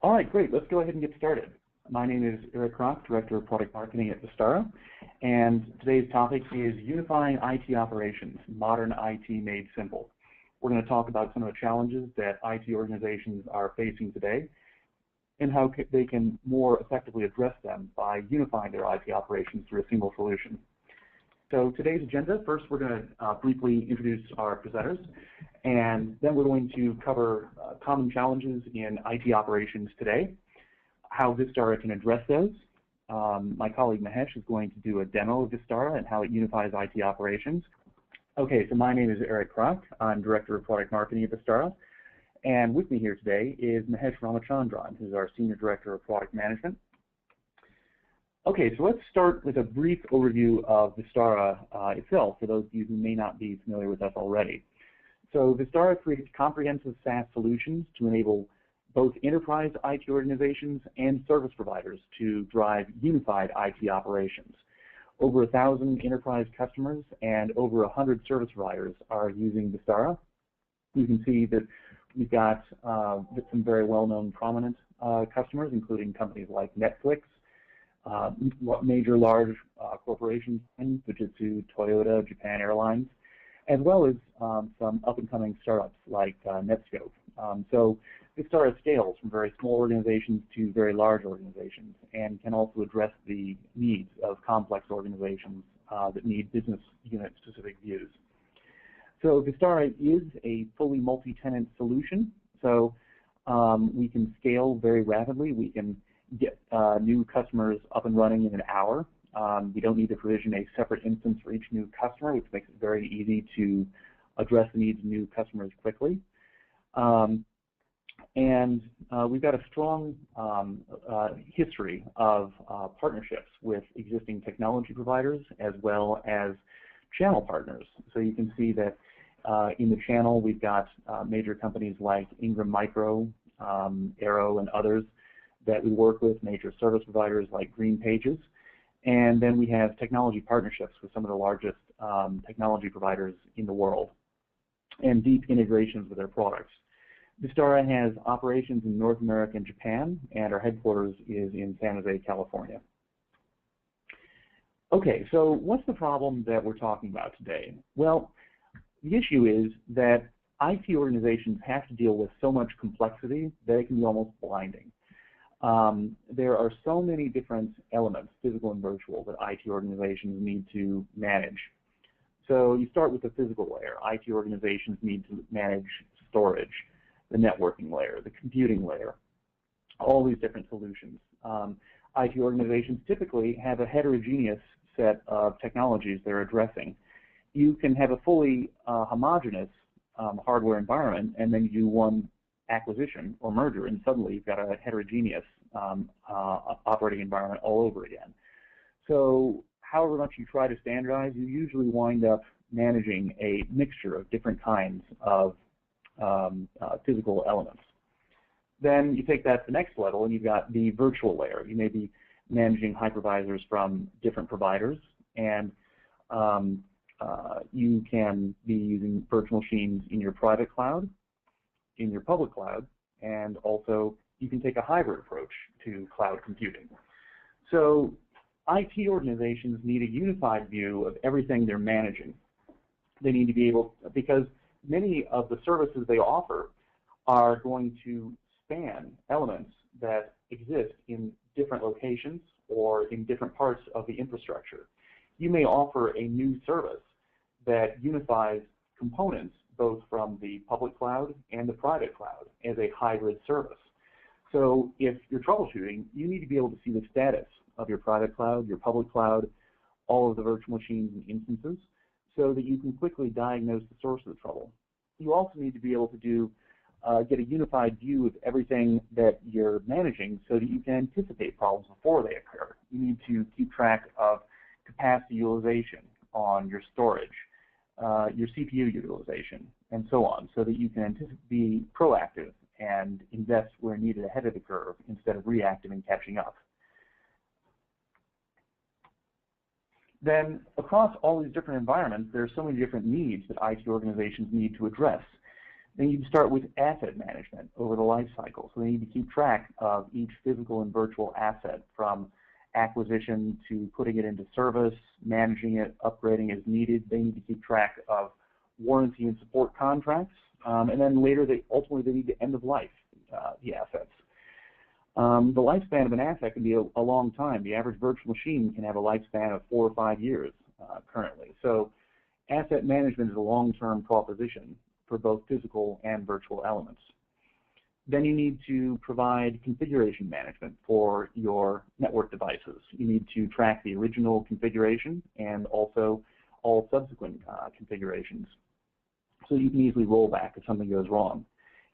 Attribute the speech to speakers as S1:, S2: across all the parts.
S1: All right, great. Let's go ahead and get started. My name is Eric Kroc, Director of Product Marketing at Vistara, and today's topic is Unifying IT Operations, Modern IT Made Simple. We're going to talk about some of the challenges that IT organizations are facing today and how they can more effectively address them by unifying their IT operations through a single solution. So today's agenda, first we're going to briefly introduce our presenters, and then we're going to cover common challenges in IT operations today, how Vistara can address those. My colleague Mahesh is going to do a demo of Vistara and how it unifies IT operations. Okay, so my name is Eric Kroc. I'm Director of Product Marketing at Vistara, and with me here today is Mahesh Ramachandran, who's our Senior Director of Product Management. Okay, so let's start with a brief overview of Vistara itself, for those of you who may not be familiar with us already. So Vistara creates comprehensive SaaS solutions to enable both enterprise IT organizations and service providers to drive unified IT operations. Over 1,000 enterprise customers and over 100 service providers are using Vistara. You can see that we've got some very well-known prominent customers, including companies like Netflix, major large corporations, Fujitsu, Toyota, Japan Airlines, as well as some up-and-coming startups like Netscope. So Vistara scales from very small organizations to very large organizations and can also address the needs of complex organizations that need business unit-specific views. So Vistara is a fully multi-tenant solution, so we can scale very rapidly. We can get new customers up and running in an hour. We don't need to provision a separate instance for each new customer, which makes it very easy to address the needs of new customers quickly. We've got a strong history of partnerships with existing technology providers as well as channel partners. So you can see that in the channel we've got major companies like Ingram Micro, Arrow, and others that we work with, major service providers like Green Pages, and then we have technology partnerships with some of the largest technology providers in the world and deep integrations with their products. Vistara has operations in North America and Japan, and our headquarters is in San Jose, California. Okay, so what's the problem that we're talking about today? Well, the issue is that IT organizations have to deal with so much complexity that it can be almost blinding. There are so many different elements, physical and virtual, that IT organizations need to manage. So you start with the physical layer. IT organizations need to manage storage, the networking layer, the computing layer, all these different solutions. IT organizations typically have a heterogeneous set of technologies they're addressing. You can have a fully homogeneous hardware environment and then you do one acquisition or merger, and suddenly you've got a heterogeneous operating environment all over again. So however much you try to standardize, you usually wind up managing a mixture of different kinds of physical elements. Then you take that to the next level and you've got the virtual layer. You may be managing hypervisors from different providers, and you can be using virtual machines in your private cloud, in your public cloud, and also you can take a hybrid approach to cloud computing. So IT organizations need a unified view of everything they're managing. They need to be able, because many of the services they offer are going to span elements that exist in different locations or in different parts of the infrastructure. You may offer a new service that unifies components both from the public cloud and the private cloud as a hybrid service. So if you're troubleshooting, you need to be able to see the status of your private cloud, your public cloud, all of the virtual machines and instances, so that you can quickly diagnose the source of the trouble. You also need to be able to get a unified view of everything that you're managing so that you can anticipate problems before they occur. You need to keep track of capacity utilization on your storage, your CPU utilization, and so on, so that you can be proactive and invest where needed ahead of the curve instead of reactive and catching up. Then across all these different environments, there are so many different needs that IT organizations need to address. Then you start with asset management over the life cycle. So they need to keep track of each physical and virtual asset from acquisition to putting it into service, managing it, upgrading as needed. They need to keep track of warranty and support contracts, and then later ultimately they need to end of life the assets. The lifespan of an asset can be a long time. The average virtual machine can have a lifespan of 4 or 5 years currently. So asset management is a long-term proposition for both physical and virtual elements. Then you need to provide configuration management for your network devices. You need to track the original configuration and also all subsequent configurations, so you can easily roll back if something goes wrong.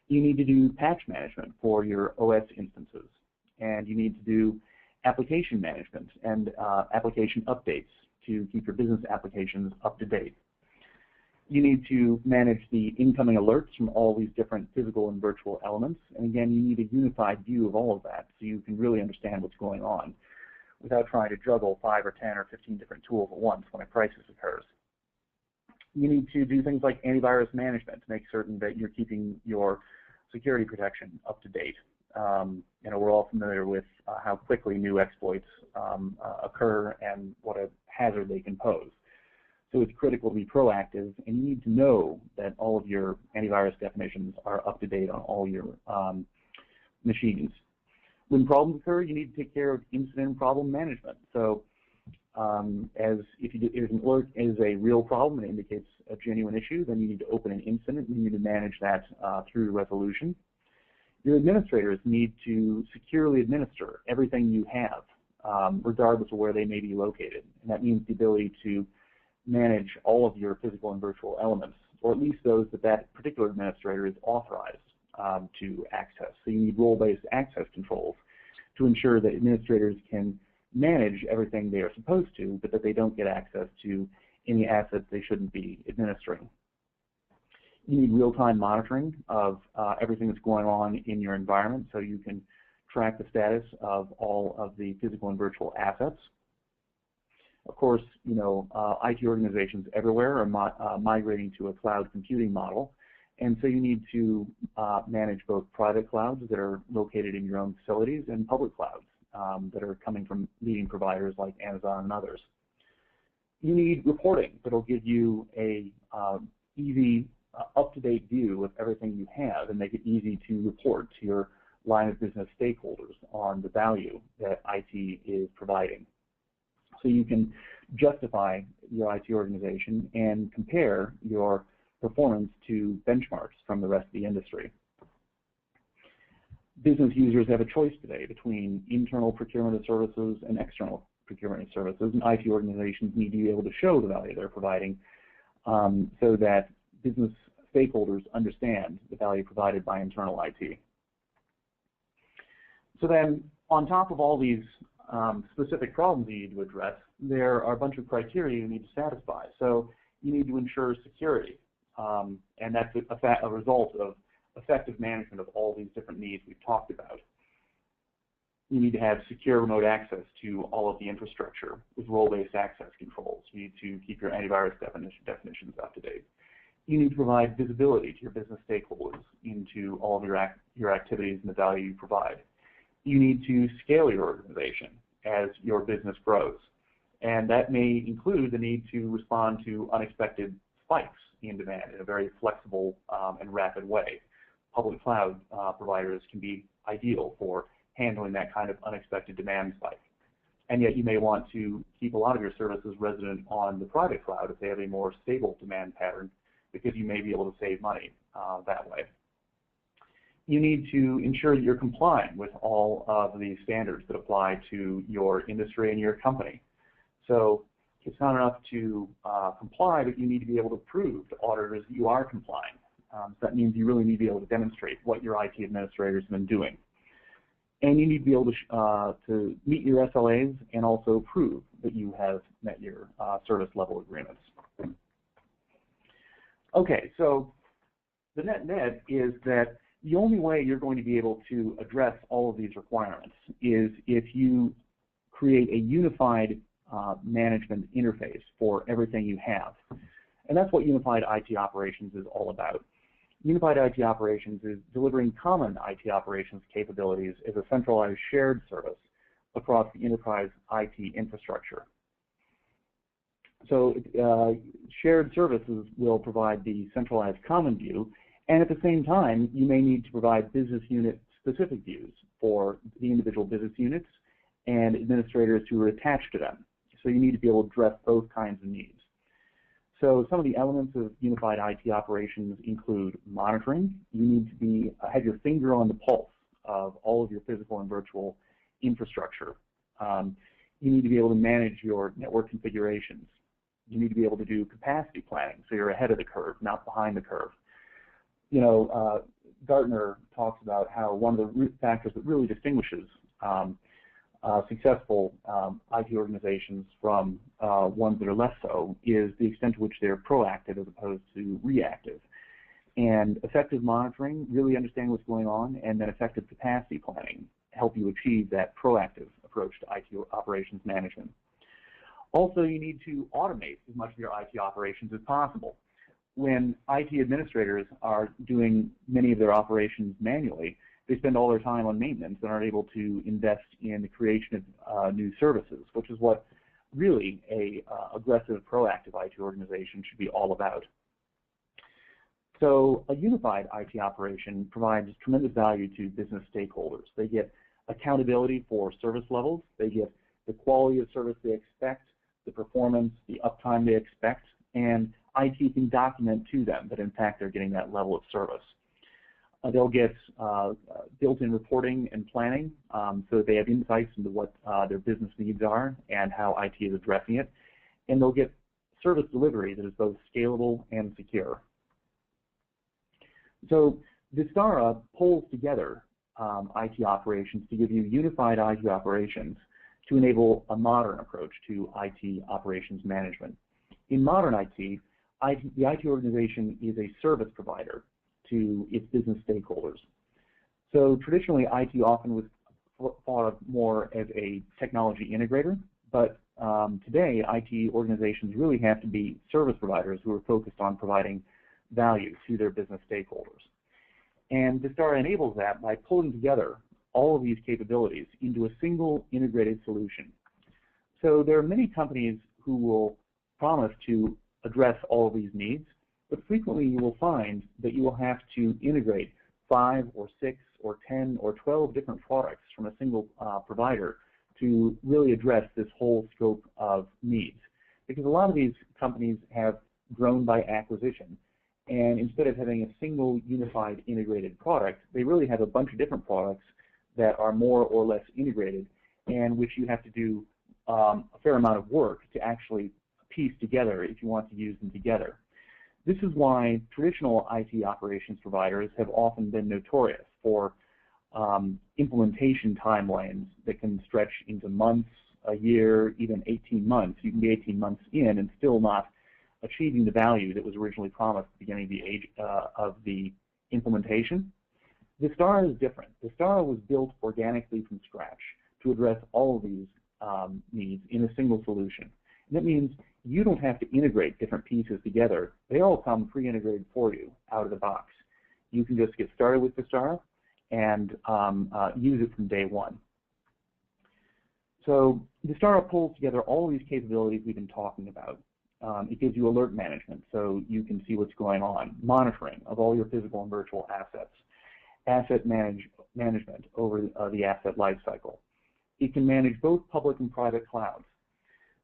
S1: You need to do patch management for your OS instances, and you need to do application management and application updates to keep your business applications up to date. You need to manage the incoming alerts from all these different physical and virtual elements, and again, you need a unified view of all of that so you can really understand what's going on without trying to juggle 5 or 10 or 15 different tools at once when a crisis occurs. You need to do things like antivirus management to make certain that you're keeping your security protection up to date. We're all familiar with how quickly new exploits occur and what a hazard they can pose. So it's critical to be proactive, and you need to know that all of your antivirus definitions are up to date on all your machines. When problems occur, you need to take care of incident and problem management. So if an alert is a real problem and indicates a genuine issue, then you need to open an incident and you need to manage that through resolution. Your administrators need to securely administer everything you have, regardless of where they may be located. And that means the ability to manage all of your physical and virtual elements, or at least those that that particular administrator is authorized to access. So you need role-based access controls to ensure that administrators can manage everything they are supposed to, but that they don't get access to any assets they shouldn't be administering. You need real-time monitoring of everything that's going on in your environment so you can track the status of all of the physical and virtual assets. Of course, IT organizations everywhere are migrating to a cloud computing model, and so you need to manage both private clouds that are located in your own facilities and public clouds that are coming from leading providers like Amazon and others. You need reporting that will give you a easy, up-to-date view of everything you have and make it easy to report to your line of business stakeholders on the value that IT is providing. So you can justify your IT organization and compare your performance to benchmarks from the rest of the industry. Business users have a choice today between internal procurement of services and external procurement of services, and IT organizations need to be able to show the value they're providing so that business stakeholders understand the value provided by internal IT. So then, on top of all these specific problems you need to address, there are a bunch of criteria you need to satisfy. So you need to ensure security, and that's a result of effective management of all these different needs we've talked about. You need to have secure remote access to all of the infrastructure with role-based access controls. You need to keep your antivirus definitions up to date. You need to provide visibility to your business stakeholders into all of your activities and the value you provide. You need to scale your organization as your business grows, and that may include the need to respond to unexpected spikes in demand in a very flexible and rapid way. Public cloud providers can be ideal for handling that kind of unexpected demand spike. And yet you may want to keep a lot of your services resident on the private cloud if they have a more stable demand pattern, because you may be able to save money that way. You need to ensure that you're complying with all of the standards that apply to your industry and your company. So it's not enough to comply, but you need to be able to prove to auditors that you are complying. So that means you really need to be able to demonstrate what your IT administrators have been doing. And you need to be able to meet your SLAs and also prove that you have met your service level agreements. Okay, so the net is that the only way you're going to be able to address all of these requirements is if you create a unified management interface for everything you have. And that's what unified IT operations is all about. Unified IT operations is delivering common IT operations capabilities as a centralized shared service across the enterprise IT infrastructure. So shared services will provide the centralized common view, and at the same time, you may need to provide business unit specific views for the individual business units and administrators who are attached to them. So you need to be able to address both kinds of needs. So some of the elements of unified IT operations include monitoring. You need to have your finger on the pulse of all of your physical and virtual infrastructure. You need to be able to manage your network configurations. You need to be able to do capacity planning, so you're ahead of the curve, not behind the curve. You know, Gartner talks about how one of the factors that really distinguishes successful IT organizations from ones that are less so is the extent to which they're proactive as opposed to reactive. And effective monitoring, really understand what's going on, and then effective capacity planning help you achieve that proactive approach to IT operations management. Also, you need to automate as much of your IT operations as possible. When IT administrators are doing many of their operations manually, they spend all their time on maintenance and aren't able to invest in the creation of new services, which is what really a aggressive, proactive IT organization should be all about. So a unified IT operation provides tremendous value to business stakeholders. They get accountability for service levels. They get the quality of service they expect, the performance, the uptime they expect, and IT can document to them that in fact they're getting that level of service. They'll get built-in reporting and planning so that they have insights into what their business needs are and how IT is addressing it. And they'll get service delivery that is both scalable and secure. So Vistara pulls together IT operations to give you unified IT operations to enable a modern approach to IT operations management. In modern IT, the IT organization is a service provider to its business stakeholders. So traditionally, IT often was thought of more as a technology integrator, but today, IT organizations really have to be service providers who are focused on providing value to their business stakeholders. And Vistara enables that by pulling together all of these capabilities into a single integrated solution. So there are many companies who will promise to address all of these needs, but frequently you will find that you will have to integrate 5 or 6 or 10 or 12 different products from a single provider to really address this whole scope of needs. Because a lot of these companies have grown by acquisition, and instead of having a single unified integrated product, they really have a bunch of different products that are more or less integrated and which you have to do a fair amount of work to actually piece together if you want to use them together. This is why traditional IT operations providers have often been notorious for implementation timelines that can stretch into months, a year, even 18 months. You can be 18 months in and still not achieving the value that was originally promised at the beginning of the implementation. Vistara is different. Vistara was built organically from scratch to address all of these needs in a single solution. And that means you don't have to integrate different pieces together. They all come pre-integrated for you out of the box. You can just get started with Vistara and use it from day one. So Vistara pulls together all of these capabilities we've been talking about. It gives you alert management so you can see what's going on, monitoring of all your physical and virtual assets, asset management over the asset lifecycle. It can manage both public and private clouds.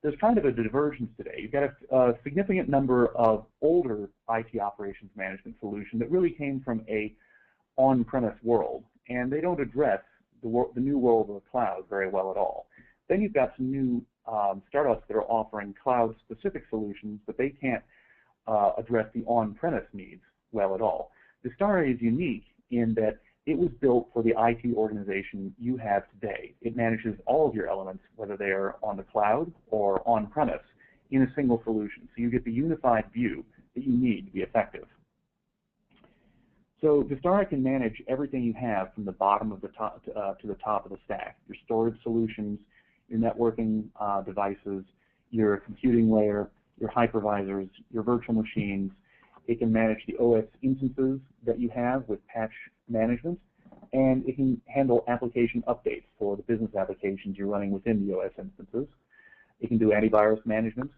S1: There's kind of a divergence today. You've got a significant number of older IT operations management solutions that really came from a on-premise world, and they don't address the new world of the cloud very well at all. Then you've got some new startups that are offering cloud-specific solutions, but they can't address the on-premise needs well at all. Vistara is unique in that it was built for the IT organization you have today. It manages all of your elements, whether they are on the cloud or on-premise, in a single solution. So you get the unified view that you need to be effective. So Vistara can manage everything you have from the bottom of the top to the top of the stack, your storage solutions, your networking devices, your computing layer, your hypervisors, your virtual machines, It can manage the OS instances that you have with patch management, and it can handle application updates for the business applications you're running within the OS instances. It can do antivirus management.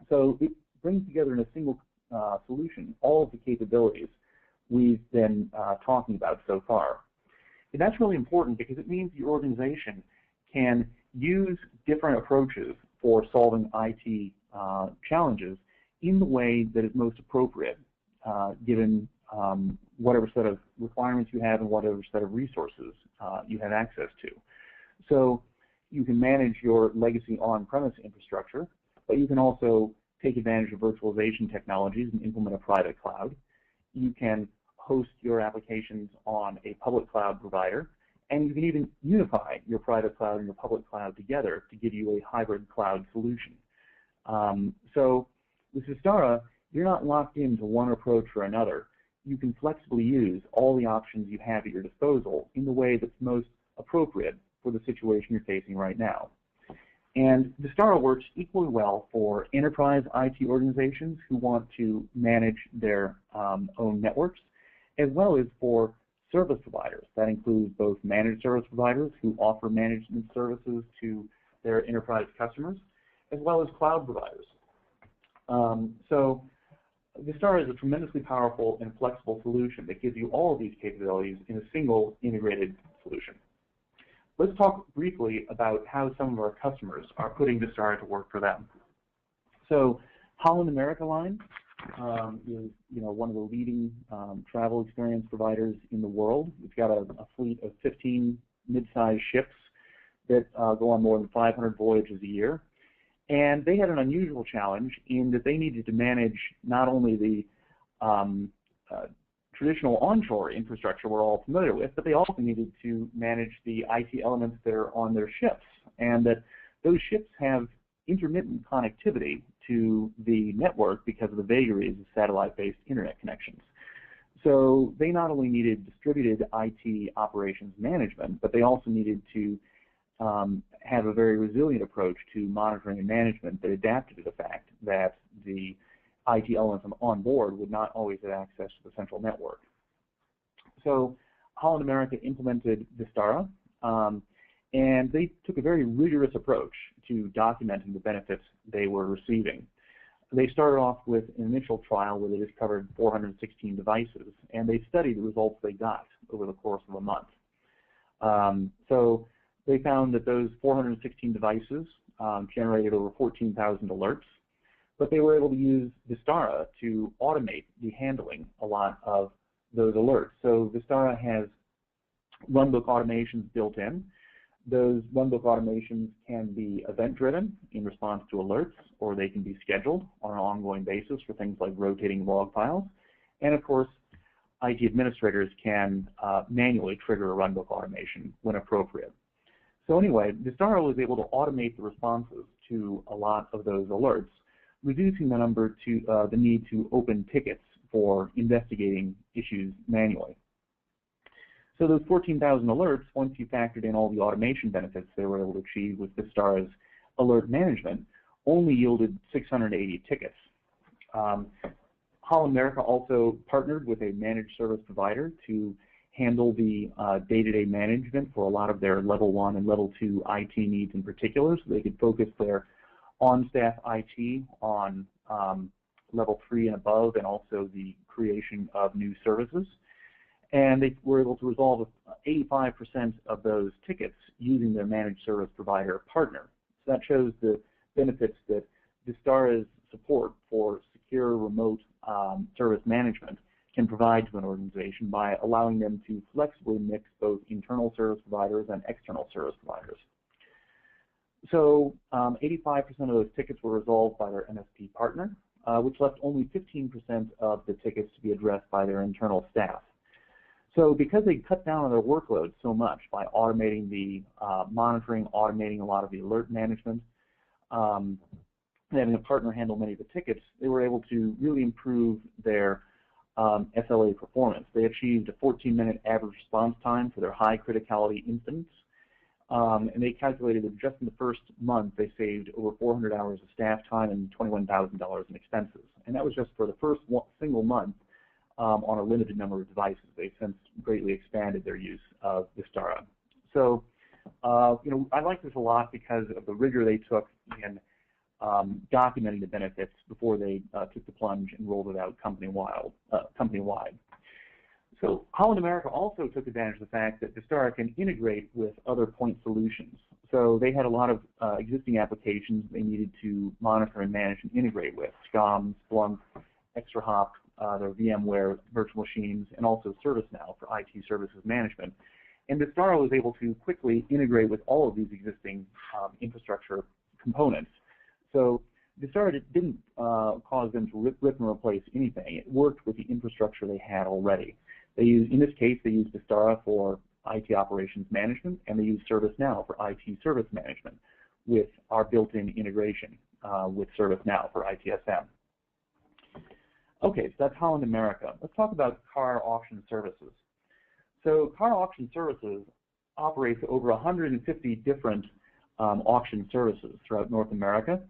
S1: So it brings together in a single solution all of the capabilities we've been talking about so far. And that's really important because it means your organization can use different approaches for solving IT challenges in the way that is most appropriate, given whatever set of requirements you have and whatever set of resources you have access to. So you can manage your legacy on-premise infrastructure, but you can also take advantage of virtualization technologies and implement a private cloud. You can host your applications on a public cloud provider, and you can even unify your private cloud and your public cloud together to give you a hybrid cloud solution. So with Vistara, you're not locked into one approach or another. You can flexibly use all the options you have at your disposal in the way that's most appropriate for the situation you're facing right now. And Vistara works equally well for enterprise IT organizations who want to manage their own networks, as well as for service providers. That includes both managed service providers who offer management services to their enterprise customers, as well as cloud providers. So Vistara is a tremendously powerful and flexible solution that gives you all of these capabilities in a single integrated solution. Let's talk briefly about how some of our customers are putting Vistara to work for them. So Holland America Line is one of the leading travel experience providers in the world. It's got a fleet of 15 mid-sized ships that go on more than 500 voyages a year. And they had an unusual challenge in that they needed to manage not only the traditional onshore infrastructure we're all familiar with, but they also needed to manage the IT elements that are on their ships, and that those ships have intermittent connectivity to the network because of the vagaries of satellite-based internet connections. So they not only needed distributed IT operations management, but they also needed to have a very resilient approach to monitoring and management that adapted to the fact that the IT elements on board would not always have access to the central network. So Holland America implemented Vistara, and they took a very rigorous approach to documenting the benefits they were receiving. They started off with an initial trial where they discovered 416 devices, and they studied the results they got over the course of a month. So they found that those 416 devices generated over 14,000 alerts, but they were able to use Vistara to automate the handling a lot of those alerts. So Vistara has runbook automations built in. Those runbook automations can be event-driven in response to alerts, or they can be scheduled on an ongoing basis for things like rotating log files. And of course, IT administrators can manually trigger a runbook automation when appropriate. So anyway, Vistara was able to automate the responses to a lot of those alerts, reducing the need to open tickets for investigating issues manually. So those 14,000 alerts, once you factored in all the automation benefits they were able to achieve with Vistara's alert management, only yielded 680 tickets. Holland America also partnered with a managed service provider to handle the day-to-day management for a lot of their level 1 and level 2 IT needs in particular, so they could focus their on-staff IT on level 3 and above, and also the creation of new services. And they were able to resolve 85% of those tickets using their managed service provider partner. So that shows the benefits that Vistara's support for secure remote service management can provide to an organization by allowing them to flexibly mix both internal service providers and external service providers. So 85% of those tickets were resolved by their MSP partner, which left only 15% of the tickets to be addressed by their internal staff. So because they cut down on their workload so much by automating the monitoring, automating a lot of the alert management, and having a partner handle many of the tickets, they were able to really improve their SLA performance. They achieved a 14-minute average response time for their high criticality incidents, and they calculated that just in the first month they saved over 400 hours of staff time and $21,000 in expenses. and that was just for the first single month on a limited number of devices. They've since greatly expanded their use of Vistara. So, I like this a lot because of the rigor they took in documenting the benefits before they took the plunge and rolled it out company-wide. So Holland America also took advantage of the fact that Vistara can integrate with other point solutions. So they had a lot of existing applications they needed to monitor and manage and integrate with: SCOM, Splunk, ExtraHop, their VMware virtual machines, and also ServiceNow for IT services management. And Vistara was able to quickly integrate with all of these existing infrastructure components. So Vistara didn't cause them to rip and replace anything. It worked with the infrastructure they had already. They used, in this case, they used Vistara for IT operations management, and they used ServiceNow for IT service management with our built-in integration with ServiceNow for ITSM. Okay, so that's Holland America. Let's talk about Car Auction Services. So Car Auction Services operates over 150 different auction services throughout North America.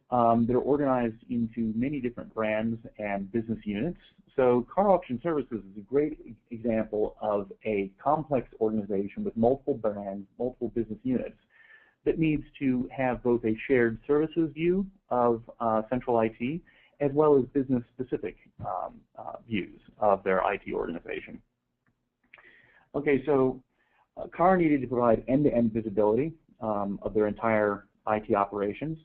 S1: They're organized into many different brands and business units. So Car Auction Services is a great example of a complex organization with multiple brands, multiple business units that needs to have both a shared services view of central IT as well as business-specific views of their IT organization. Okay, so Car needed to provide end-to-end visibility of their entire IT operations,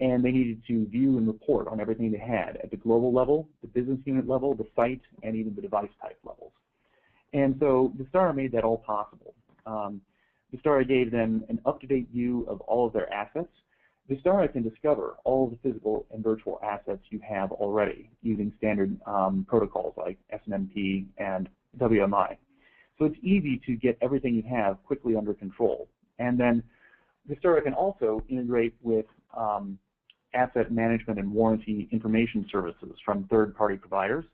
S1: and they needed to view and report on everything they had at the global level, the business unit level, the site, and even the device type levels. And so Vistara made that all possible. Vistara gave them an up-to-date view of all of their assets. Vistara can discover all of the physical and virtual assets you have already using standard protocols like SNMP and WMI. So it's easy to get everything you have quickly under control. And then Vistara can also integrate with asset management and warranty information services from third-party providers.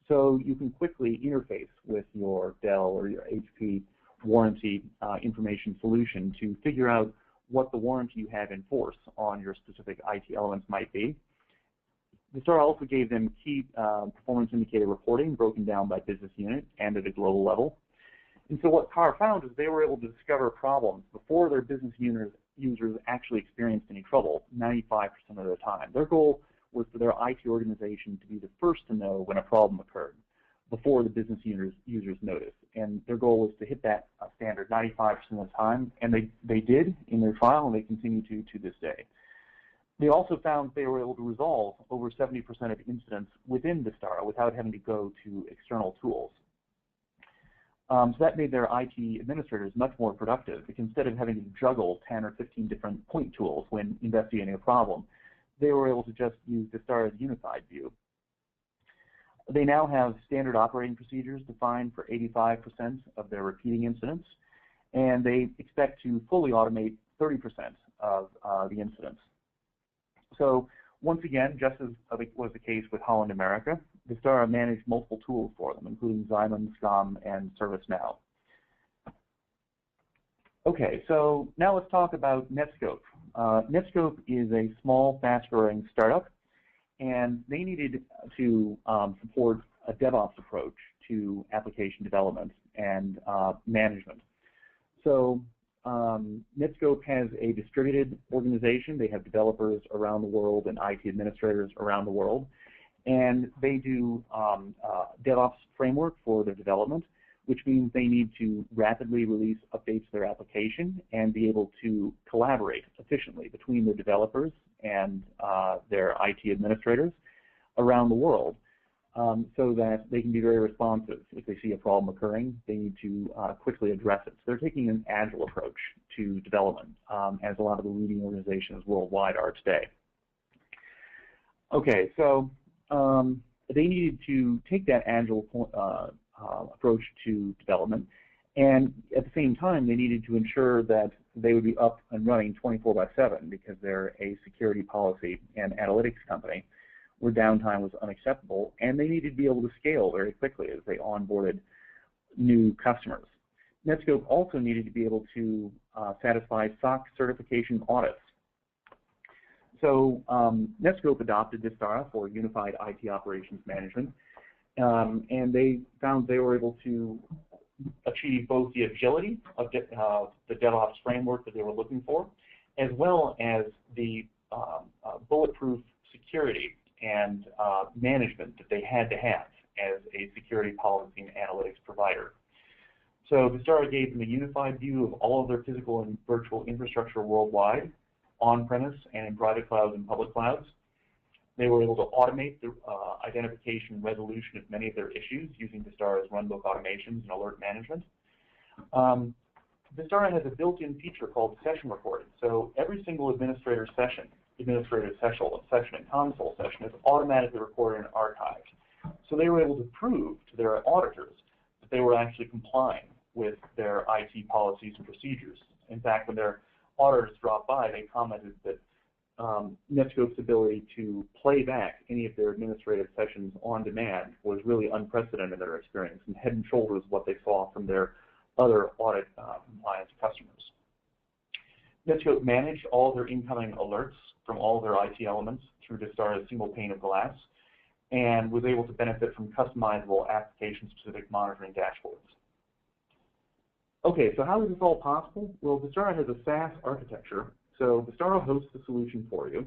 S1: So you can quickly interface with your Dell or your HP warranty information solution to figure out what the warranty you have in force on your specific IT elements might be. Vistara also gave them key performance indicator reporting broken down by business unit and at a global level. And so what Car found is they were able to discover problems before their business users actually experienced any trouble 95% of the time. Their goal was for their IT organization to be the first to know when a problem occurred before the business users noticed. And their goal was to hit that standard 95% of the time, and they did in their trial, and they continue to this day. They also found they were able to resolve over 70% of incidents within Vistara without having to go to external tools. So that made their IT administrators much more productive. Because instead of having to juggle 10 or 15 different point tools when investigating a problem, they were able to just use Vistara's unified view. They now have standard operating procedures defined for 85% of their repeating incidents, and they expect to fully automate 30% of the incidents. So once again, just as was the case with Holland America, Vistara managed multiple tools for them, including Zyman, SCOM, and ServiceNow. Okay, so now let's talk about Netskope. Netskope is a small, fast-growing startup, and they needed to support a DevOps approach to application development and management. So Netskope has a distributed organization. They have developers around the world and IT administrators around the world. And they do DevOps framework for their development, which means they need to rapidly release updates to their application and be able to collaborate efficiently between the developers and their IT administrators around the world so that they can be very responsive. If they see a problem occurring, they need to quickly address it. So they're taking an agile approach to development, as a lot of the leading organizations worldwide are today. Okay, so they needed to take that agile approach to development, and at the same time, they needed to ensure that they would be up and running 24/7 because they're a security policy and analytics company where downtime was unacceptable, and they needed to be able to scale very quickly as they onboarded new customers. Netskope also needed to be able to satisfy SOC certification audits. So Netskope adopted Vistara for unified IT operations management, and they found they were able to achieve both the agility of the DevOps framework that they were looking for, as well as the bulletproof security and management that they had to have as a security policy and analytics provider. So Vistara gave them a unified view of all of their physical and virtual infrastructure worldwide, on-premise and in private clouds and public clouds. They were able to automate the identification and resolution of many of their issues using Vistara's runbook automations and alert management. Vistara has a built-in feature called session recording. So every single administrator session and console session is automatically recorded and archived. So they were able to prove to their auditors that they were actually complying with their IT policies and procedures. In fact, when their auditors dropped by, they commented that Netskope's ability to play back any of their administrative sessions on demand was really unprecedented in their experience and head and shoulders what they saw from their other audit compliance customers. Netskope managed all their incoming alerts from all their IT elements through Vistara's single pane of glass and was able to benefit from customizable application-specific monitoring dashboards. Okay, so how is this all possible? Well, Vistara has a SaaS architecture. So Vistara hosts the solution for you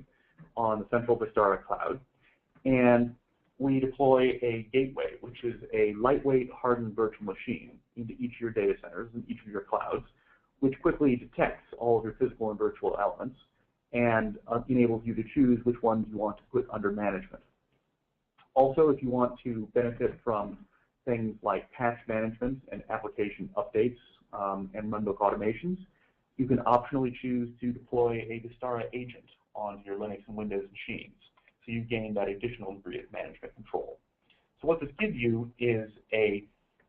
S1: on the central Vistara cloud, and we deploy a gateway, which is a lightweight hardened virtual machine into each of your data centers and each of your clouds, which quickly detects all of your physical and virtual elements and enables you to choose which ones you want to put under management. Also, if you want to benefit from things like patch management and application updates and runbook automations, you can optionally choose to deploy a Vistara agent on your Linux and Windows machines. So you gain that additional degree of management control. So what this gives you is a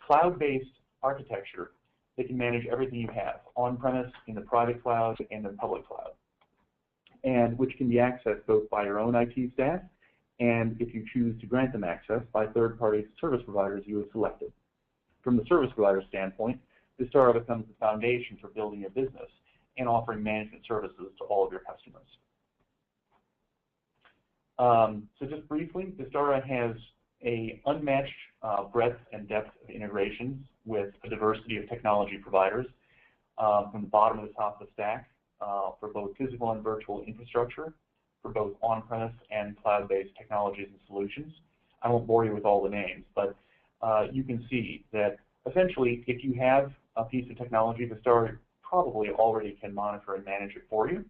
S1: cloud-based architecture that can manage everything you have on-premise, in the private cloud, and the public cloud, and which can be accessed both by your own IT staff and, if you choose to grant them access, by third-party service providers you have selected. From the service provider standpoint, Vistara becomes the foundation for building your business and offering management services to all of your customers. So just briefly, Vistara has an unmatched breadth and depth of integrations with a diversity of technology providers from the bottom to the top of the stack for both physical and virtual infrastructure, for both on-premise and cloud-based technologies and solutions. I won't bore you with all the names, but you can see that essentially if you have a piece of technology, Vistara probably already can monitor and manage it for you.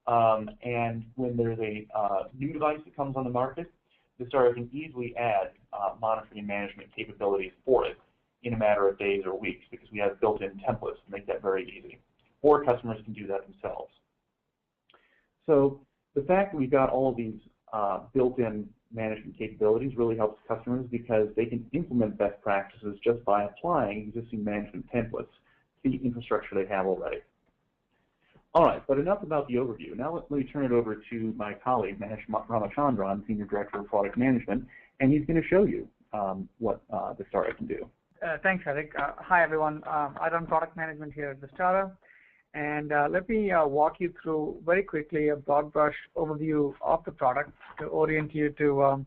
S1: And when there's a new device that comes on the market, Vistara can easily add monitoring and management capabilities for it in a matter of days or weeks because we have built-in templates to make that very easy. Or customers can do that themselves. So the fact that we've got all of these built-in management capabilities really helps customers because they can implement best practices just by applying existing management templates to the infrastructure they have already. All right, but enough about the overview. Now let me turn it over to my colleague, Mahesh Ramachandran, Senior Director of Product Management, and he's going to show you what Vistara can do.
S2: Thanks, Eric. Hi, everyone. I run product management here at Vistara, and let me walk you through very quickly a broad brush overview of the product to orient you to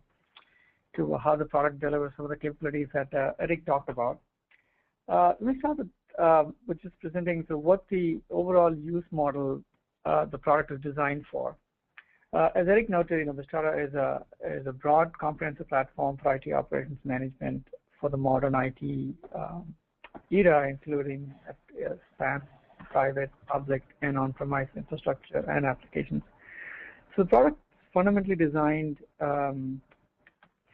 S2: how the product delivers some of the capabilities that Eric talked about. Let me start with just presenting what the overall use model the product is designed for. As Eric noted, Vistara is a broad, comprehensive platform for IT operations management for the modern IT era, including SaaS, private, public, and on-premise infrastructure and applications. So the product is fundamentally designed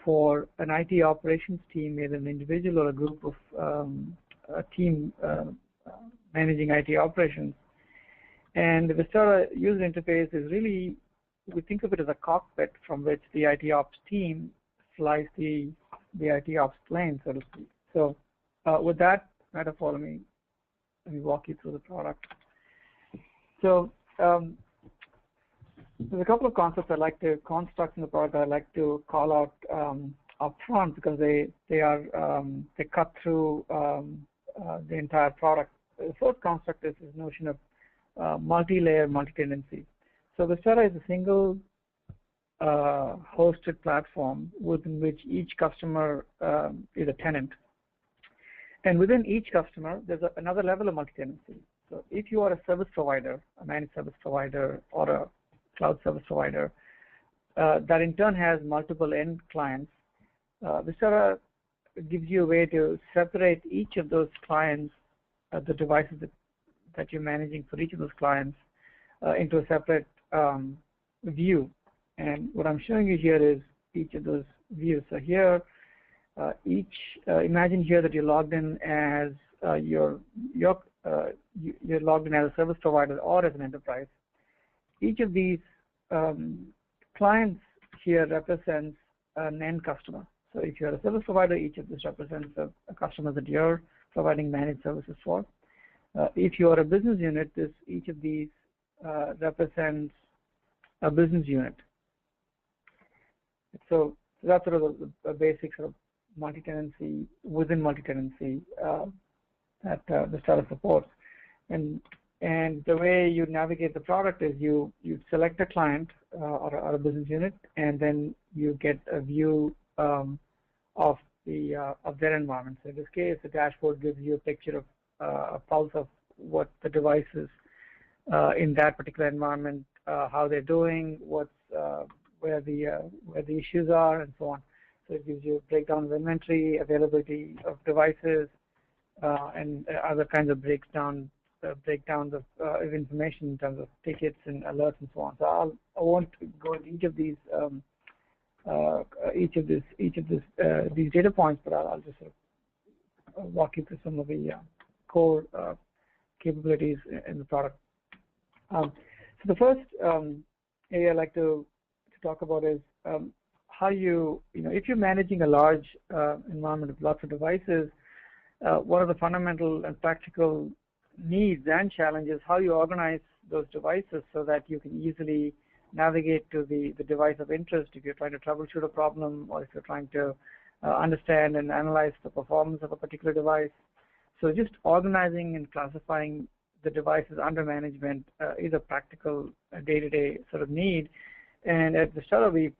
S2: for an IT operations team, either an individual or a group of a team managing IT operations. And the Vistara user interface is really, we think of it as a cockpit from which the IT ops team flies the IT ops plane, so to speak. So with that metaphor, let me walk you through the product. So there's a couple of concepts constructs in the product I'd like to call out up front because they cut through the entire product. The first construct is this notion of multi-layer, multi-tenancy. So Vistara is a single hosted platform within which each customer is a tenant. And within each customer, there's another level of multi-tenancy. So if you are a service provider, a managed service provider, or a cloud service provider, that in turn has multiple end clients, Vistara gives you a way to separate each of those clients, the devices that you're managing for each of those clients, into a separate view. And what I'm showing you here is each of those views. So here, imagine here that you're logged in as you're logged in as a service provider or as an enterprise. Each of these clients here represents an end customer. So if you're a service provider, each of this represents a customer that you're providing managed services for. If you are a business unit, each of these represents a business unit. So that's sort of the basic sort of multi-tenancy within multi-tenancy that Vistara supports. And the way you navigate the product is you select a client or a business unit, and then you get a view of their environment. So in this case, the dashboard gives you a picture of a pulse of what the devices in that particular environment, how they're doing, where the issues are, and so on. So it gives you a breakdown of inventory, availability of devices, and other kinds of breakdowns of information in terms of tickets and alerts and so on. So I won't go into each of these these data points, but I'll just sort of walk you through some of the core capabilities in the product. So the first area I'd like to talk about is how if you're managing a large environment of lots of devices, what are the fundamental and practical needs and challenges, how you organize those devices so that you can easily navigate to the device of interest if you're trying to troubleshoot a problem, or if you're trying to understand and analyze the performance of a particular device. So just organizing and classifying the devices under management is a practical day-to-day sort of need. And at Vistara, we've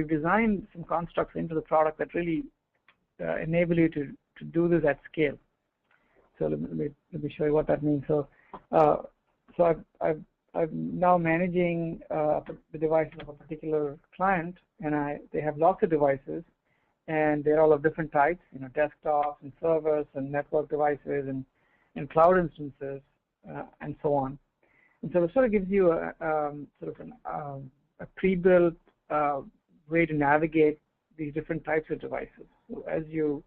S2: designed some constructs into the product that really enable you to do this at scale. So let me show you what that means. So I'm now managing the devices of a particular client, and they have lots of devices, and they're all of different types, desktops and servers and network devices and cloud instances and so on. And so it sort of gives you a pre-built way to navigate these different types of devices. So as you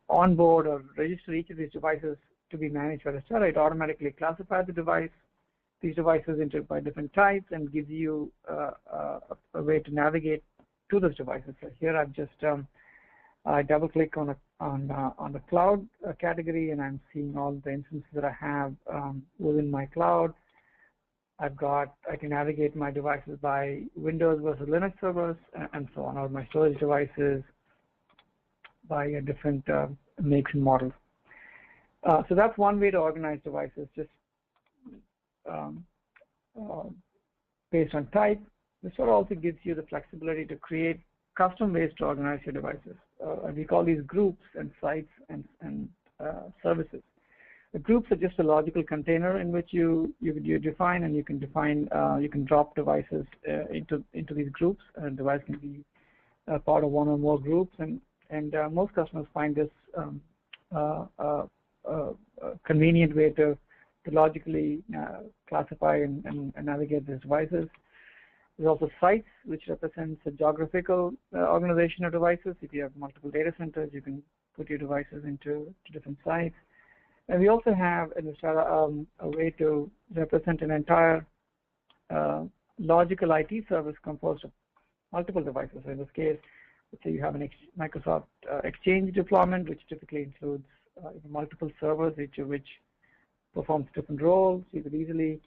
S2: onboard or register each of these devices to be managed by Vistara, it automatically classifies these devices by different types, and gives you a way to navigate to those devices. So here I've just I double-click on the cloud category, and I'm seeing all the instances that I have within my cloud. I can navigate my devices by Windows versus Linux servers and so on, or my storage devices by different makes and models. So that's one way to organize devices, just based on type. This sort of also gives you the flexibility to create custom ways to organize your devices. We call these groups and sites and services. The groups are just a logical container in which you define, and you can drop devices into these groups. A device can be part of one or more groups, and most customers find this a convenient way to logically classify and navigate these devices. There's also sites, which represents a geographical organization of devices. If you have multiple data centers, you can put your devices into different sites. And we also have in Vistara a way to represent an entire logical IT service composed of multiple devices. So in this case, let's say you have an Microsoft Exchange deployment, which typically includes multiple servers, each of which performs different roles. You could easily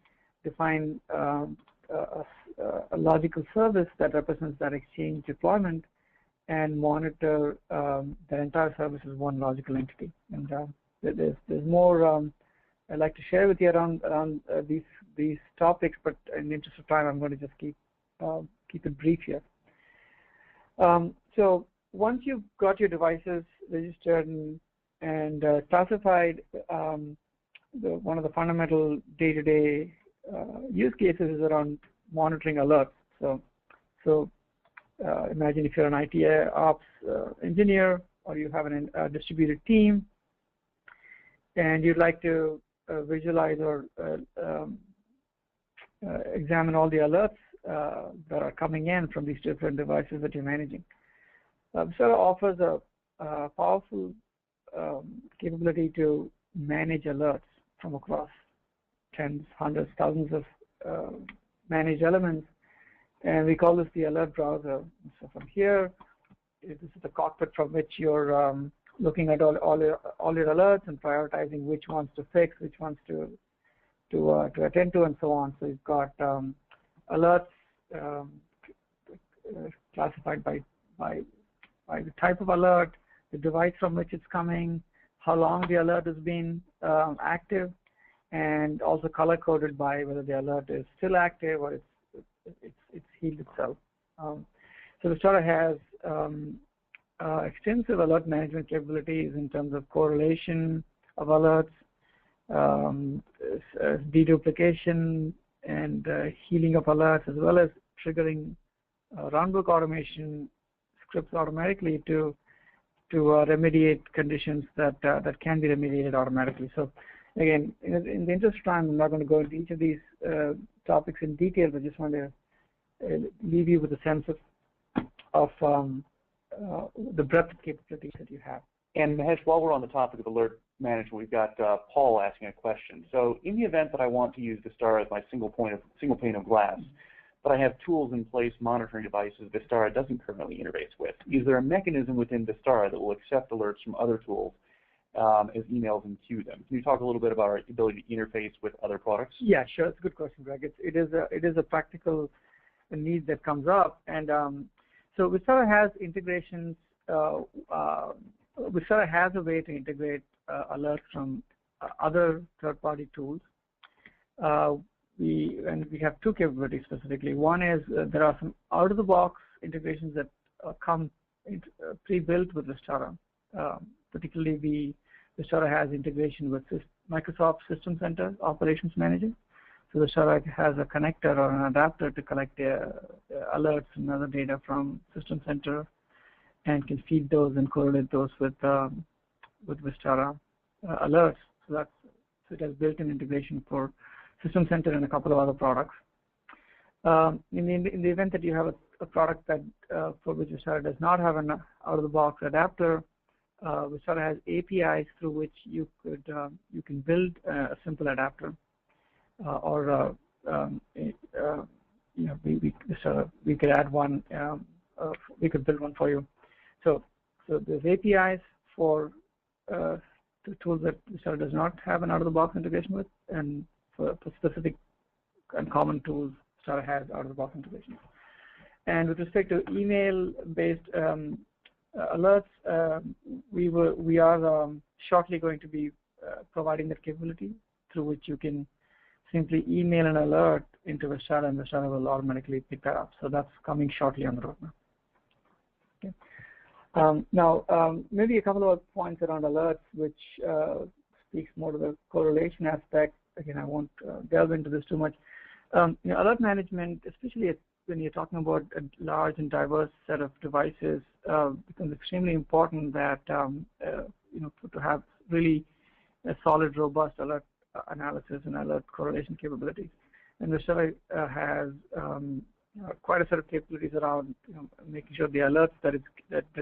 S2: define a logical service that represents that Exchange deployment and monitor that entire service as one logical entity. And there's more I'd like to share with you around these topics, but in the interest of time, I'm going to just keep it brief here. So once you've got your devices registered and classified, one of the fundamental day-to-day use cases is around monitoring alerts. So imagine if you're an IT ops engineer, or you have a distributed team, and you'd like to visualize or examine all the alerts that are coming in from these different devices that you're managing. Vistara offers a powerful capability to manage alerts from across tens, hundreds, thousands of managed elements, and we call this the alert browser. So from here, this is the cockpit from which you're looking at all your alerts and prioritizing which ones to fix, which ones to attend to, and so on. So you've got alerts classified by the type of alert, the device from which it's coming, how long the alert has been active, and also color coded by whether the alert is still active or it's healed itself. So Vistara has extensive alert management capabilities in terms of correlation of alerts, deduplication, and healing of alerts, as well as triggering runbook automation scripts automatically to remediate conditions that can be remediated automatically. So again, in the interest of time, I'm not going to go into each of these topics in detail, but just want to leave you with a sense of the breadth of capabilities that you have.
S1: And Mahesh, while we're on the topic of alert management, we've got Paul asking a question. So in the event that I want to use Vistara as my single pane of glass, but I have tools in place monitoring devices Vistara doesn't currently interface with, is there a mechanism within Vistara that will accept alerts from other tools as emails and queue them? Can you talk a little bit about our ability to interface with other products?
S2: Yeah, sure. It's a good question, Greg. It is a practical need that comes up, and so Vistara has integrations. Vistara has a way to integrate alerts from other third-party tools. We have two capabilities specifically. One is there are some out-of-the-box integrations that come pre-built with Vistara. Particularly, Vistara has integration with Microsoft System Center Operations Manager. So Vistara has a connector or an adapter to collect alerts and other data from System Center, and can feed those and correlate those with Vistara alerts. So it has built-in integration for System Center and a couple of other products. In the event that you have a product that for which Vistara does not have an out-of-the-box adapter, Vistara has APIs through which you can build a simple adapter, or we could add one. We could build one for you. So there's APIs for the tools that Vistara does not have an out-of-the-box integration with, and for specific and common tools, Vistara has out-of-the-box integration. And with respect to email-based alerts, we are shortly going to be providing that capability through which you can simply email an alert into Vistara, and Vistara will automatically pick that up. So that's coming shortly on the roadmap. Okay. Now, maybe a couple of points around alerts, which speaks more to the correlation aspect. Again, I won't delve into this too much. Alert management, especially when you're talking about a large and diverse set of devices, becomes extremely important that to have really a solid, robust alert analysis and alert correlation capabilities. And Vistara has quite a set of capabilities around making sure the alerts that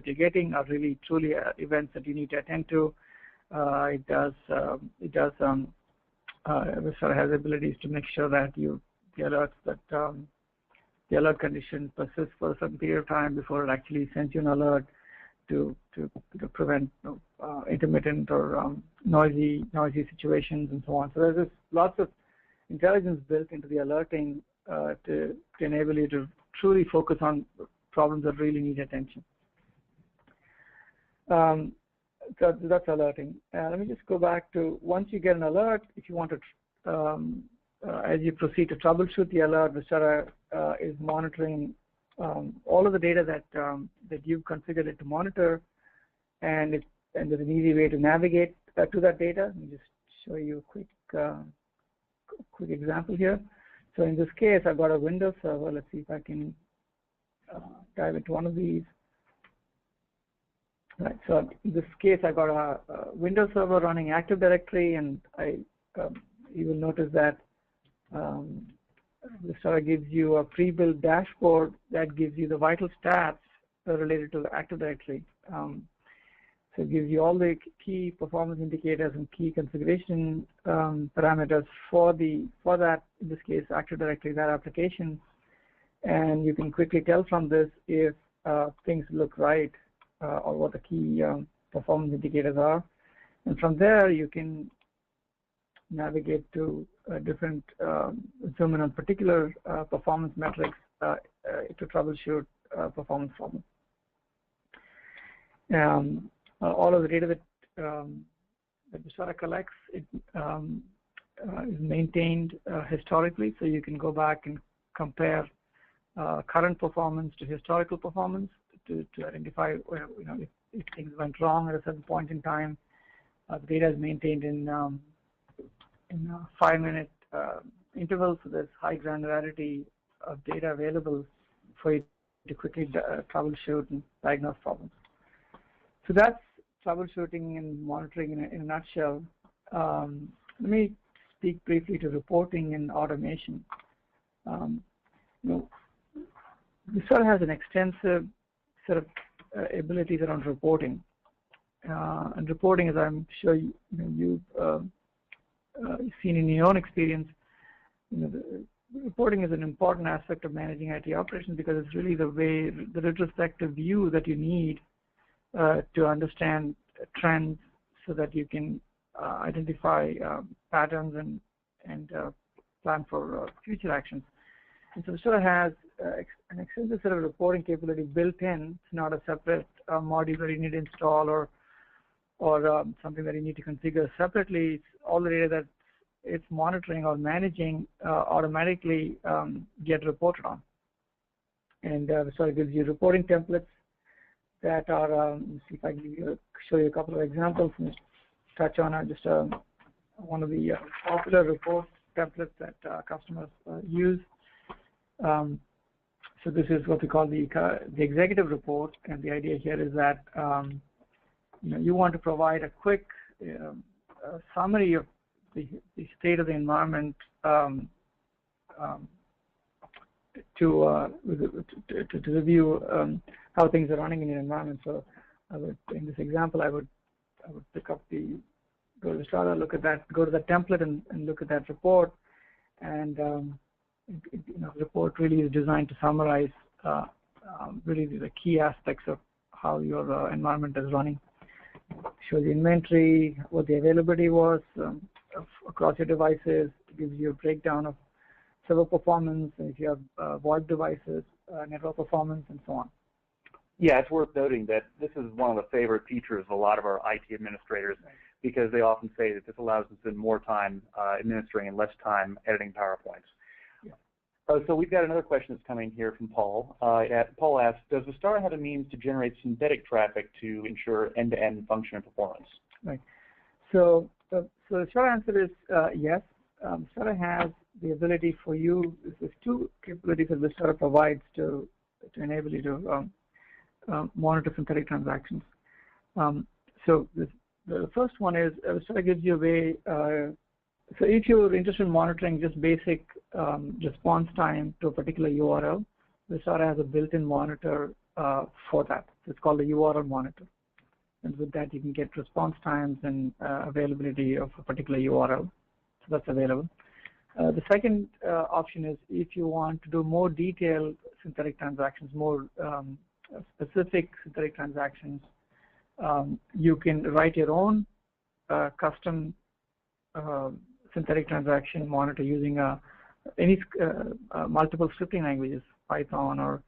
S2: you're getting are really truly events that you need to attend to. Vistara has abilities to make sure that the alert condition persists for a certain period of time before it actually sends you an alert to prevent intermittent or noisy situations and so on. So there's lots of intelligence built into the alerting to enable you to truly focus on problems that really need attention. So that's alerting. Let me just go back to once you get an alert, if you want to, as you proceed to troubleshoot the alert, Vistara is monitoring all of the data that you've configured it to monitor, and there's an easy way to navigate to that data. Let me just show you a quick example here. So in this case, I've got a Windows server. Let's see if I can dive into one of these. Right. So in this case, I've got a Windows server running Active Directory, and you will notice that Vistara gives you a pre-built dashboard that gives you the vital stats related to the Active Directory. So it gives you all the key performance indicators and key configuration parameters for that, in this case, Active Directory, that application. And you can quickly tell from this if things look right or what the key performance indicators are. And from there, you can navigate to different zoom in on particular performance metrics to troubleshoot performance problems. All of the data that Vistara collects is maintained historically, so you can go back and compare current performance to historical performance to identify if things went wrong at a certain point in time. The data is maintained in 5-minute intervals, so there's high granularity of data available for you to quickly troubleshoot and diagnose problems. So that's troubleshooting and monitoring in a nutshell. Let me speak briefly to reporting and automation. Vistara has an extensive set of abilities around reporting. And reporting, as I'm sure you've seen in your own experience, reporting is an important aspect of managing IT operations because it's really the retrospective view that you need to understand trends so that you can identify patterns and plan for future actions. And so Vistara has an extensive set of reporting capability built in. It's not a separate module that you need to install or something that you need to configure separately. It's all the data that it's monitoring or managing automatically get reported on. And Vistara gives you reporting templates that are, let's see if I can show you a couple of examples and touch on just one of the popular report templates that customers use. So this is what we call the executive report, and the idea here is that you want to provide a quick summary of the state of the environment to review how things are running in your environment. So in this example, I would pick up go to Vistara, look at that, go to the template and look at that report, and the report really is designed to summarize really the key aspects of how your environment is running. Show the inventory, what the availability was across your devices. It gives you a breakdown of server performance, and if you have VoIP devices, network performance, and so on.
S1: Yeah, it's worth noting that this is one of the favorite features of a lot of our IT administrators, because they often say that this allows them to spend more time administering and less time editing PowerPoints. Yeah. So we've got another question that's coming here from Paul. Paul asks, does Vistara have a means to generate synthetic traffic to ensure end-to-end function and performance? Right.
S2: So the short answer is yes. Vistara has the ability for you. There's two capabilities that Vistara provides to enable you to monitor synthetic transactions. So the first one is Vistara gives you a way. So if you're interested in monitoring just basic response time to a particular URL, Vistara has a built-in monitor for that. It's called the URL monitor. And with that, you can get response times and availability of a particular URL. So that's available. The second option is if you want to do more detailed synthetic transactions, more specific synthetic transactions, you can write your own custom synthetic transaction monitor using any multiple scripting languages, Python or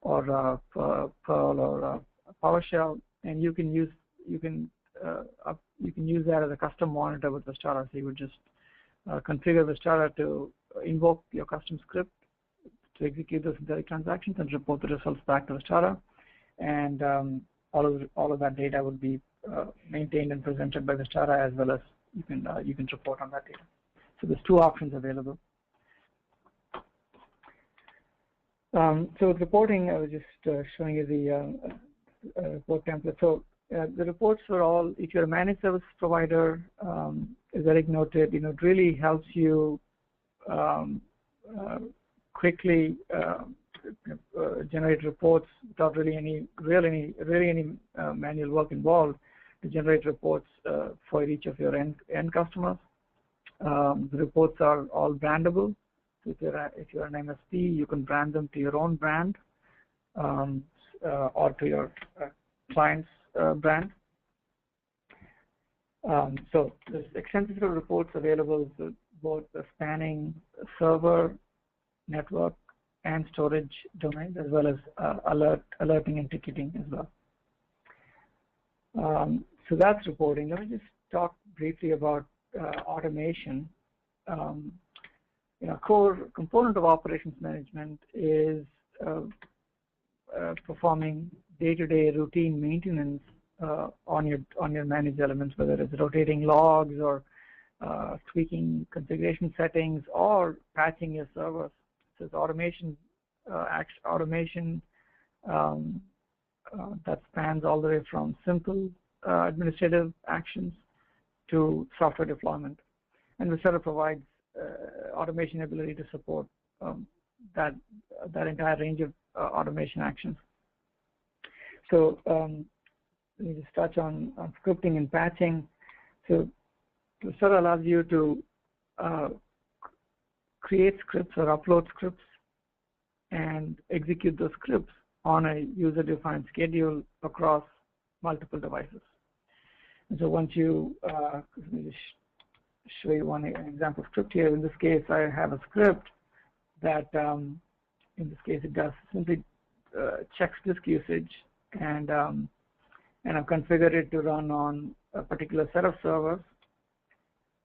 S2: Perl or PowerShell, and you can you can use that as a custom monitor with Vistara. So you would just configure Vistara to invoke your custom script to execute those synthetic transactions and report the results back to Vistara. And all of that data would be maintained and presented by Vistara, as well as you can report on that data. So there's two options available. So with reporting, I was just showing you the report template. So the reports are all, if you're a managed service provider, as Eric noted, it really helps you quickly generate reports without really any manual work involved to generate reports for each of your end customers. The reports are all brandable. So if you're an MSP, you can brand them to your own brand or to your client's brand. So there's extensive reports available, both spanning server, network, and storage domains, as well as alerting and ticketing as well. So that's reporting. Let me just talk briefly about automation. A core component of operations management is performing day-to-day routine maintenance on your managed elements, whether it's rotating logs or tweaking configuration settings or patching your servers. So it's automation that spans all the way from simple administrative actions to software deployment. And Vistara provides automation ability to support that entire range of automation actions. So let me just touch on scripting and patching. So Vistara allows you to create scripts or upload scripts and execute those scripts on a user-defined schedule across multiple devices. And so once you, let me just show you an example script here. In this case, I have a script that, in this case, it does simply checks disk usage, and I've configured it to run on a particular set of servers.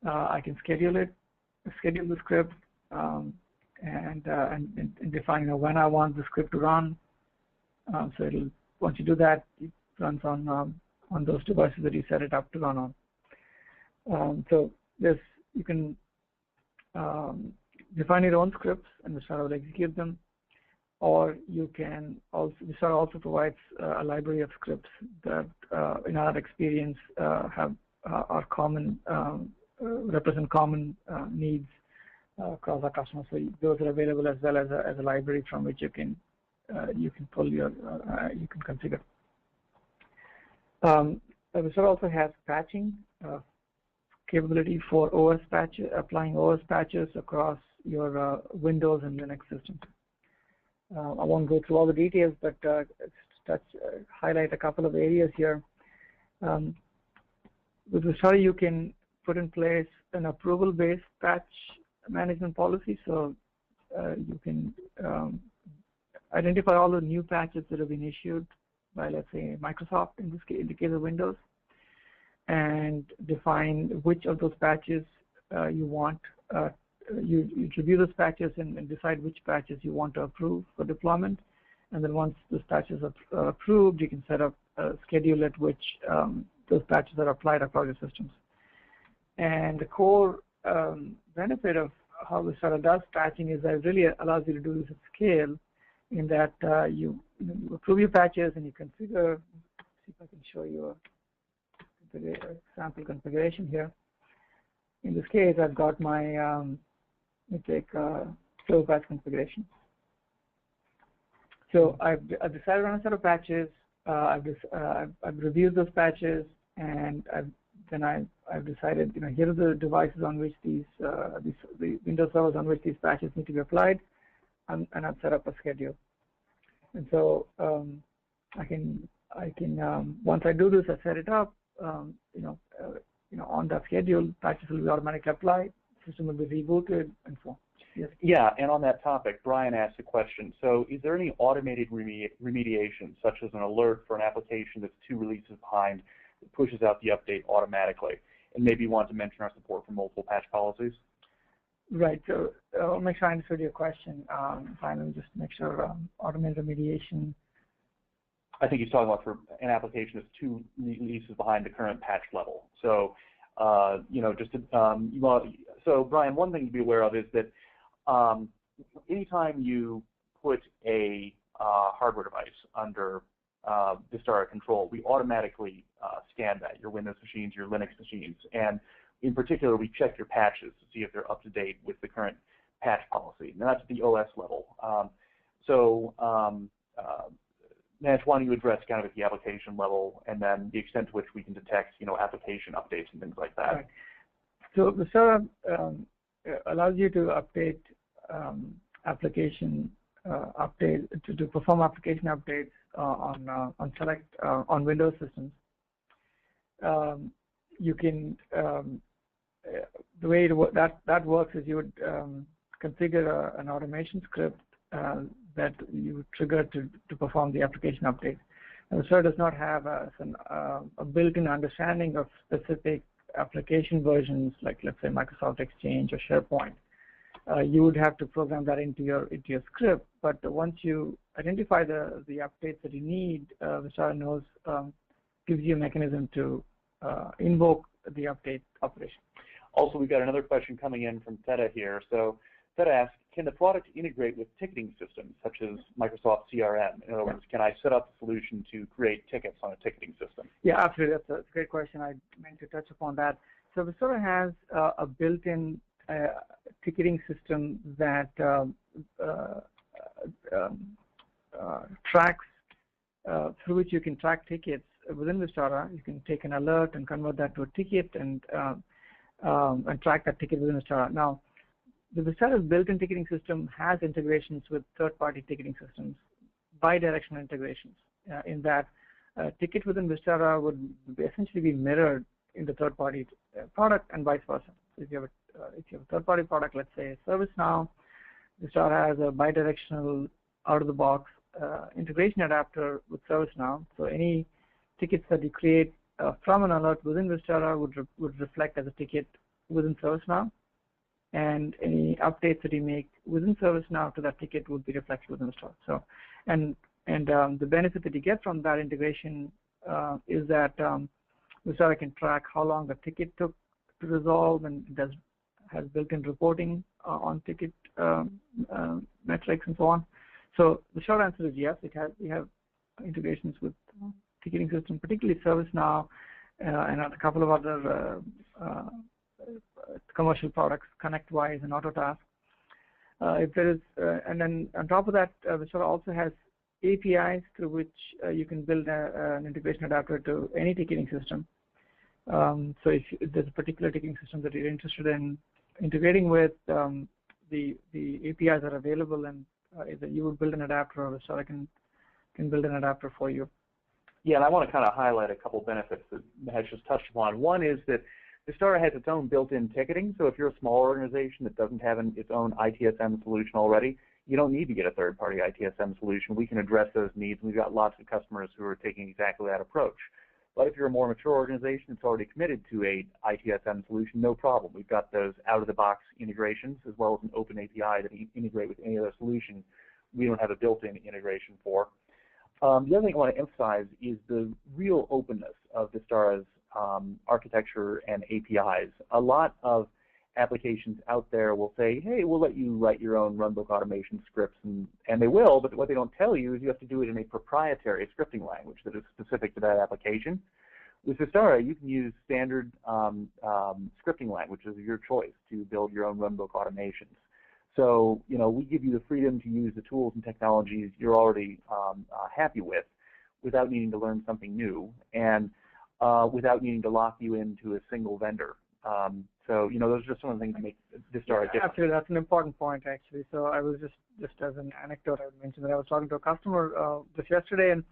S2: I can schedule the script, and define when I want the script to run. So once you do that, it runs on those devices that you set it up to run on. So you can define your own scripts, and Vistara will execute them, or you can also, Vistara also provides a library of scripts that, in our experience, are common, represent common needs across our customers. So those are available as well as a library from which you can pull your you can configure. Vistara also has patching capability for OS patches, applying OS patches across your Windows and Linux systems. I won't go through all the details, but highlight a couple of areas here. With Vistara, you can put in place an approval-based patch management policy, so you can identify all the new patches that have been issued by, let's say, Microsoft in the case of Windows, and define which of those patches you want. You review those patches and decide which patches you want to approve for deployment, and then once those patches are approved, you can set up a schedule at which those patches are applied across your systems. And the core benefit of how Vistara does patching is that it really allows you to do this at scale, in that you approve your patches and you configure. See if I can show you a sample configuration here. In this case, I've got my let me take flow patch configuration. So I've decided on a set of patches. I've reviewed those patches, and I've decided, here are the devices on which the Windows servers on which these patches need to be applied, and I've set up a schedule. And so I can once I do this, I set it up. On that schedule, patches will be automatically applied, system will be rebooted, and so on. Yes.
S1: Yeah, and on that topic, Brian asked a question. So is there any automated remediation, such as an alert for an application that's 2 releases behind, pushes out the update automatically. And maybe you want to mention our support for multiple patch policies.
S2: Right. So I'll make sure I answered your question. Finally, just make sure automated remediation.
S1: I think he's talking about for an application that's 2 releases behind the current patch level. So, just to, so Brian, one thing to be aware of is that anytime you put a hardware device under Vistara control, we automatically scan that, your Windows machines, your Linux machines, and in particular, we check your patches to see if they're up to date with the current patch policy. And that's at the OS level. Nash, why don't you address kind of at the application level, and then the extent to which we can detect, application updates and things like that.
S2: Right. So Vistara allows you to update application update to perform application updates on select on Windows systems. You can the way that works is you would configure an automation script that you would trigger to perform the application update. And Vistara does not have a built-in understanding of specific application versions, like let's say Microsoft Exchange or SharePoint. You would have to program that into your script. But once you identify the updates that you need, Vistara knows gives you a mechanism to invoke the update operation.
S1: Also, we've got another question coming in from Theta here. So Theta asks, can the product integrate with ticketing systems such as Microsoft CRM? In other words, can I set up a solution to create tickets on a ticketing system?
S2: Yeah, absolutely. That's a great question. I meant to touch upon that. So Vistara has a built-in ticketing system that tracks through which you can track tickets within Vistara. You can take an alert and convert that to a ticket and track that ticket within Vistara. Now, the Vistara's built-in ticketing system has integrations with third-party ticketing systems, bidirectional integrations, in that a ticket within Vistara would essentially be mirrored in the third-party product and vice versa. So if you have a third-party product, let's say ServiceNow, Vistara has a bidirectional out-of-the-box integration adapter with ServiceNow. So any tickets that you create from an alert within Vistara would reflect as a ticket within ServiceNow, and any updates that you make within ServiceNow to that ticket would be reflected within Vistara. So, and the benefit that you get from that integration is that Vistara can track how long the ticket took to resolve, and has built-in reporting on ticket metrics and so on. So the short answer is yes. We have integrations with ticketing systems, particularly ServiceNow, and a couple of other commercial products, ConnectWise and Autotask. If there is, and then on top of that, Vistara also has APIs through which you can build an integration adapter to any ticketing system. So if there's a particular ticketing system that you're interested in integrating with, the APIs are available, and either you would build an adapter or Vistara can build an adapter for you.
S1: Yeah, and I want to kind of highlight a couple benefits that Mahesh just touched upon. One is that Vistara has its own built-in ticketing, so if you're a small organization that doesn't have its own ITSM solution already, you don't need to get a third-party ITSM solution. We can address those needs. We've got lots of customers who are taking exactly that approach. But if you're a more mature organization that's already committed to a ITSM solution, no problem. We've got those out-of-the-box integrations as well as an open API that you integrate with any other solution we don't have a built-in integration for. The other thing I want to emphasize is the real openness of Vistara's architecture and APIs. A lot of applications out there will say, hey, we'll let you write your own runbook automation scripts, and they will, but what they don't tell you is you have to do it in a proprietary scripting language that is specific to that application. With Vistara, you can use standard scripting languages of your choice to build your own runbook automations. So, we give you the freedom to use the tools and technologies you're already happy with without needing to learn something new, and without needing to lock you into a single vendor. So, those are just some of the things that make Vistara different.
S2: Absolutely, that's an important point, actually. So I was just as an anecdote, I would mention that I was talking to a customer just yesterday, and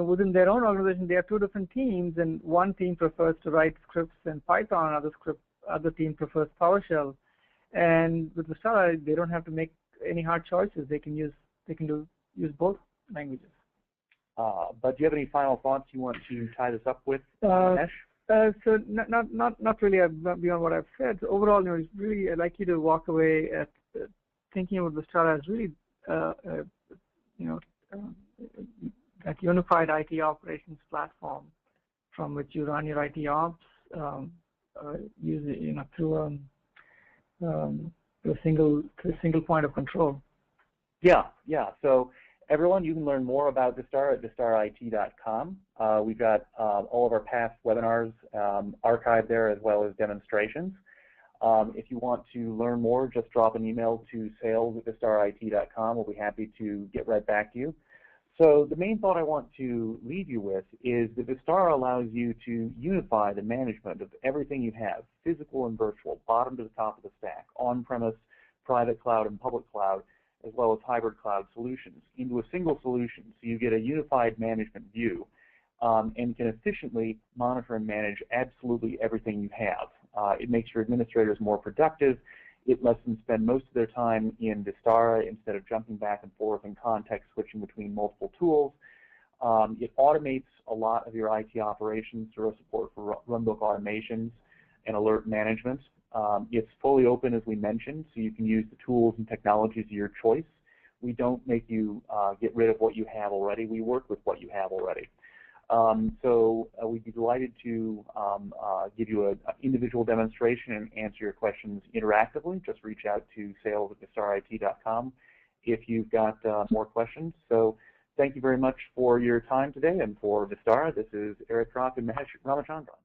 S2: within their own organization, they have two different teams, and one team prefers to write scripts in Python, other team prefers PowerShell. And with Vistara, they don't have to make any hard choices. They can use both languages.
S1: But do you have any final thoughts you want to tie this up with, Ash?
S2: So not really beyond what I've said. So overall, it's really I'd like you to walk away at thinking about Vistara as really that unified IT operations platform from which you run your IT ops, through a single point of control.
S1: Yeah. So everyone, you can learn more about Vistara at vistarait.com. We've got all of our past webinars archived there, as well as demonstrations. If you want to learn more, just drop an email to sales@vistarait.com. We'll be happy to get right back to you. So the main thought I want to leave you with is that Vistara allows you to unify the management of everything you have, physical and virtual, bottom to the top of the stack, on-premise, private cloud, and public cloud, as well as hybrid cloud solutions, into a single solution. So you get a unified management view and can efficiently monitor and manage absolutely everything you have. It makes your administrators more productive. It lets them spend most of their time in Vistara instead of jumping back and forth and context switching between multiple tools. It automates a lot of your IT operations through support for runbook automations and alert management. It's fully open, as we mentioned, so you can use the tools and technologies of your choice. We don't make you get rid of what you have already. We work with what you have already. So we'd be delighted to give you an individual demonstration and answer your questions interactively. Just reach out to sales@vistarait.com if you've got more questions. So thank you very much for your time today, and for Vistara, this is Eric Croft and Mahesh Ramachandran.